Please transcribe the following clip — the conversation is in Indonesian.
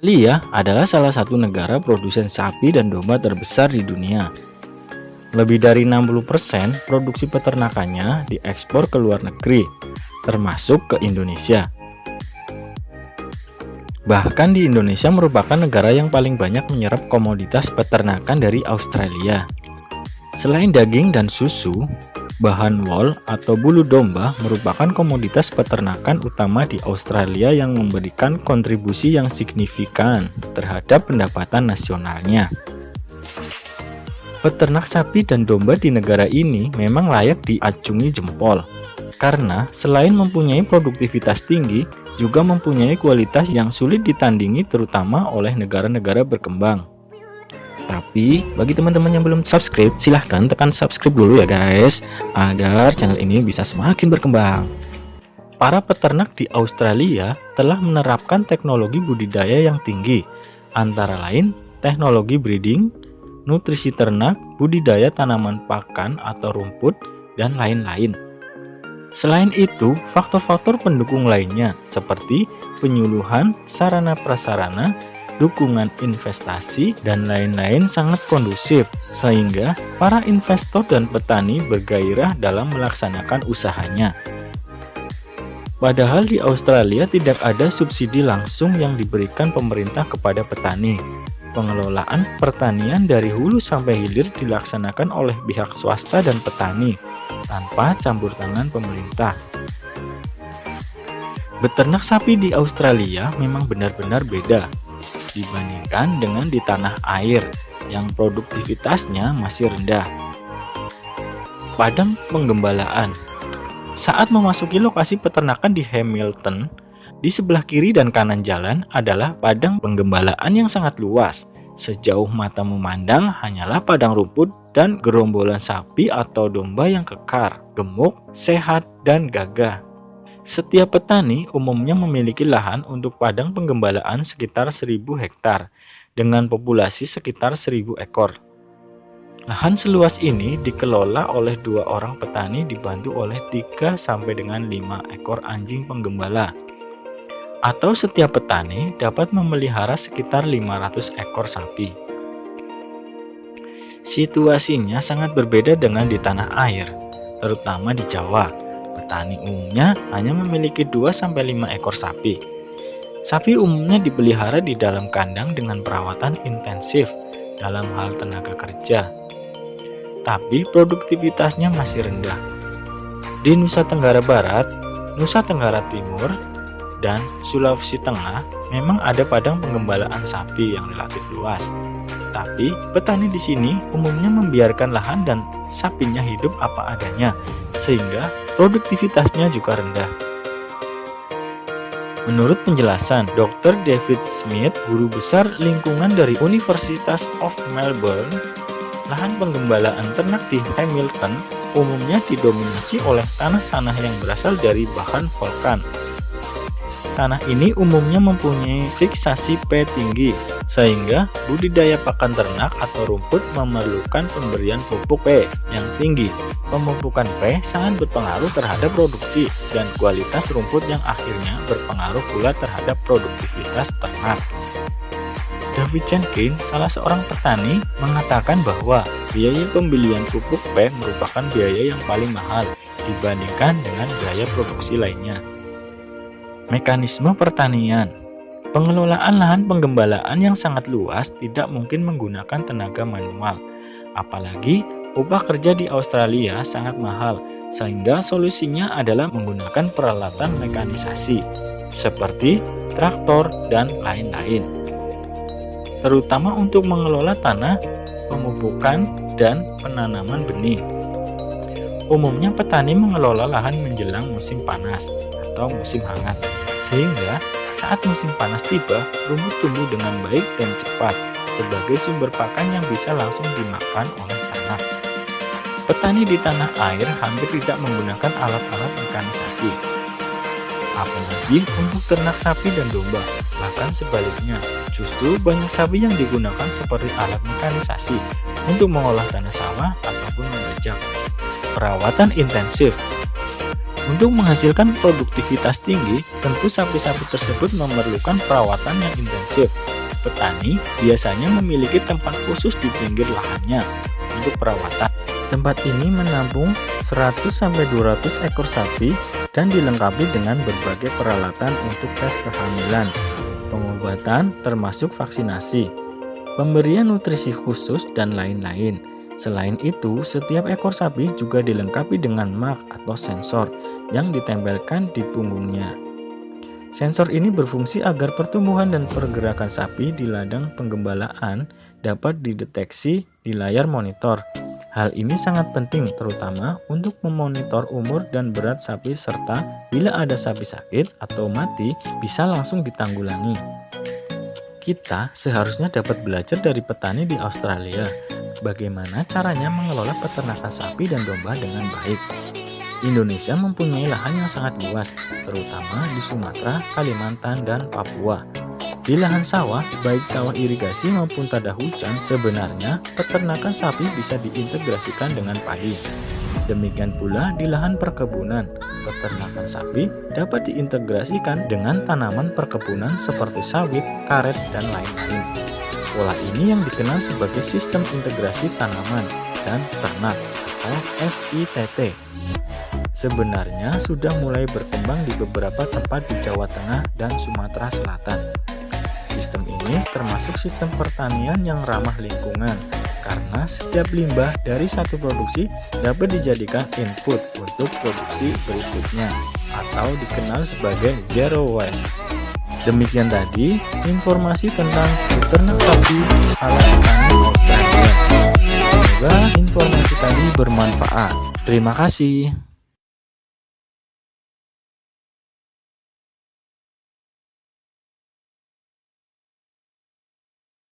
Australia adalah salah satu negara produsen sapi dan domba terbesar di dunia. Lebih dari 60% produksi peternakannya diekspor ke luar negeri, termasuk ke Indonesia. Bahkan di Indonesia merupakan negara yang paling banyak menyerap komoditas peternakan dari Australia. Selain daging dan susu, bahan wol atau bulu domba merupakan komoditas peternakan utama di Australia yang memberikan kontribusi yang signifikan terhadap pendapatan nasionalnya. Peternak sapi dan domba di negara ini memang layak diacungi jempol, karena selain mempunyai produktivitas tinggi, juga mempunyai kualitas yang sulit ditandingi terutama oleh negara-negara berkembang. Tapi bagi teman-teman yang belum subscribe, silahkan tekan subscribe dulu ya guys, agar channel ini bisa semakin berkembang. Para peternak di Australia telah menerapkan teknologi budidaya yang tinggi, antara lain teknologi breeding, nutrisi ternak, budidaya tanaman pakan atau rumput, dan lain-lain. Selain itu, faktor-faktor pendukung lainnya seperti penyuluhan, sarana prasarana, dukungan investasi, dan lain-lain sangat kondusif, sehingga para investor dan petani bergairah dalam melaksanakan usahanya. Padahal di Australia tidak ada subsidi langsung yang diberikan pemerintah kepada petani. Pengelolaan pertanian dari hulu sampai hilir dilaksanakan oleh pihak swasta dan petani, tanpa campur tangan pemerintah. Beternak sapi di Australia memang benar-benar beda dibandingkan dengan di tanah air yang produktivitasnya masih rendah. Padang penggembalaan. Saat memasuki lokasi peternakan di Hamilton, di sebelah kiri dan kanan jalan adalah padang penggembalaan yang sangat luas. Sejauh mata memandang hanyalah padang rumput dan gerombolan sapi atau domba yang kekar, gemuk, sehat, dan gagah. Setiap petani umumnya memiliki lahan untuk padang penggembalaan sekitar 1000 hektar, dengan populasi sekitar 1000 ekor. Lahan seluas ini dikelola oleh 2 orang petani dibantu oleh 3 sampai dengan 5 ekor anjing penggembala. Atau setiap petani dapat memelihara sekitar 500 ekor sapi. Situasinya sangat berbeda dengan di tanah air, terutama di Jawa. Petani umumnya hanya memiliki 2-5 ekor sapi. Sapi umumnya dipelihara di dalam kandang dengan perawatan intensif dalam hal tenaga kerja. Tapi produktivitasnya masih rendah. Di Nusa Tenggara Barat, Nusa Tenggara Timur, dan Sulawesi Tengah memang ada padang penggembalaan sapi yang relatif luas. Tapi petani di sini umumnya membiarkan lahan dan sapinya hidup apa adanya, sehingga produktivitasnya juga rendah. Menurut penjelasan Dr. David Smith, guru besar lingkungan dari Universitas of Melbourne, lahan penggembalaan ternak di Hamilton umumnya didominasi oleh tanah-tanah yang berasal dari bahan volkan. Tanah ini umumnya mempunyai fiksasi P tinggi, sehingga budidaya pakan ternak atau rumput memerlukan pemberian pupuk P yang tinggi. Pemupukan P sangat berpengaruh terhadap produksi dan kualitas rumput yang akhirnya berpengaruh pula terhadap produktivitas ternak. David Jenkins, salah seorang petani, mengatakan bahwa biaya pembelian pupuk P merupakan biaya yang paling mahal dibandingkan dengan biaya produksi lainnya. Mekanisme pertanian. Pengelolaan lahan penggembalaan yang sangat luas tidak mungkin menggunakan tenaga manual. Apalagi upah kerja di Australia sangat mahal, sehingga solusinya adalah menggunakan peralatan mekanisasi seperti traktor dan lain-lain. Terutama untuk mengelola tanah, pemupukan, dan penanaman benih. Umumnya petani mengelola lahan menjelang musim panas atau musim hangat, sehingga saat musim panas tiba, rumput tumbuh dengan baik dan cepat sebagai sumber pakan yang bisa langsung dimakan oleh ternak. Petani di tanah air hampir tidak menggunakan alat-alat mekanisasi, apalagi untuk ternak sapi dan domba. Bahkan sebaliknya, justru banyak sapi yang digunakan seperti alat mekanisasi untuk mengolah tanah sawah ataupun membajak. Perawatan intensif. Untuk menghasilkan produktivitas tinggi, tentu sapi-sapi tersebut memerlukan perawatan yang intensif. Petani biasanya memiliki tempat khusus di pinggir lahannya untuk perawatan. Tempat ini menampung 100-200 ekor sapi dan dilengkapi dengan berbagai peralatan untuk tes kehamilan, pengobatan termasuk vaksinasi, pemberian nutrisi khusus, dan lain-lain. Selain itu, setiap ekor sapi juga dilengkapi dengan mark atau sensor yang ditempelkan di punggungnya. Sensor ini berfungsi agar pertumbuhan dan pergerakan sapi di ladang penggembalaan dapat dideteksi di layar monitor. Hal ini sangat penting terutama untuk memonitor umur dan berat sapi serta bila ada sapi sakit atau mati bisa langsung ditanggulangi. Kita seharusnya dapat belajar dari petani di Australia bagaimana caranya mengelola peternakan sapi dan domba dengan baik. Indonesia mempunyai lahan yang sangat luas, terutama di Sumatera, Kalimantan, dan Papua. Di lahan sawah, baik sawah irigasi maupun tada hujan, sebenarnya peternakan sapi bisa diintegrasikan dengan padi. Demikian pula di lahan perkebunan, peternakan sapi dapat diintegrasikan dengan tanaman perkebunan seperti sawit, karet, dan lain-lain. Pola ini yang dikenal sebagai sistem integrasi tanaman dan ternak atau SITT. Sebenarnya sudah mulai berkembang di beberapa tempat di Jawa Tengah dan Sumatera Selatan. Sistem ini termasuk sistem pertanian yang ramah lingkungan karena setiap limbah dari satu produksi dapat dijadikan input untuk produksi berikutnya atau dikenal sebagai zero waste. Demikian tadi informasi tentang peternak sapi ala petani Australia. Semoga informasi tadi bermanfaat. Terima kasih.